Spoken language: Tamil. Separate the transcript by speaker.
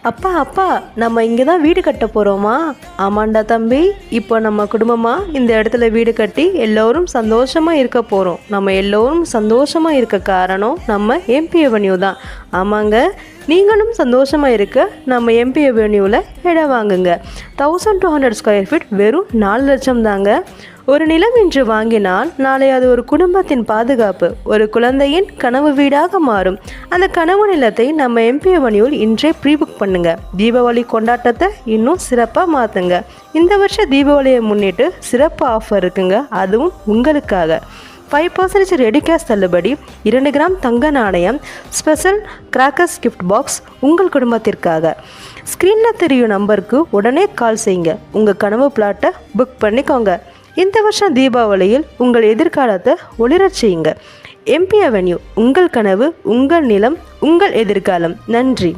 Speaker 1: அப்பா அப்பா நம்ம இங்கே தான் வீடு கட்ட போகிறோமா? ஆமாண்டா தம்பி, இப்போ நம்ம குடும்பமாக இந்த இடத்துல வீடு கட்டி எல்லோரும் சந்தோஷமாக இருக்க போகிறோம். நம்ம எல்லோரும் சந்தோஷமாக இருக்க காரணம் நம்ம எம்பி அவென்யூ தான். ஆமாங்க, நீங்களும் சந்தோஷமாக இருக்க நம்ம எம்பி அவென்யூவில் இடம் வாங்குங்க. 1200 ஸ்கொயர் ஃபீட் வெறும் 4 லட்சம் தாங்க. ஒரு நிலம் இன்று வாங்கினால் நாளை அது ஒரு குடும்பத்தின் பாதுகாப்பு, ஒரு குழந்தையின் கனவு வீடாக மாறும். அந்த கனவு நிலத்தை நம்ம எம்பி அவென்யூவில் இன்றே ப்ரீபுக் பண்ணுங்க. தீபாவளி கொண்டாட்டத்தை இன்னும் சிறப்பாக மாற்றுங்க. இந்த வருஷம் தீபாவளியை முன்னிட்டு சிறப்பு ஆஃபர் இருக்குங்க, அதுவும் உங்களுக்காக. 5% ரெடி கேஷ் தள்ளுபடி, 2 கிராம் தங்க நாணயம், ஸ்பெஷல் கிராக்கர்ஸ் கிஃப்ட் பாக்ஸ் உங்கள் குடும்பத்திற்காக. ஸ்க்ரீனில் தெரியும் நம்பருக்கு உடனே கால் செய்யுங்க. உங்கள் கனவு பிளாட்டை புக் பண்ணிக்கோங்க. இந்த வருஷம் தீபாவளியில் உங்கள் எதிர்காலத்தை ஒளிரச் செய்யுங்க. எம்பி அவென்யூ, உங்கள் கனவு, உங்கள் நிலம், உங்கள் எதிர்காலம். நன்றி.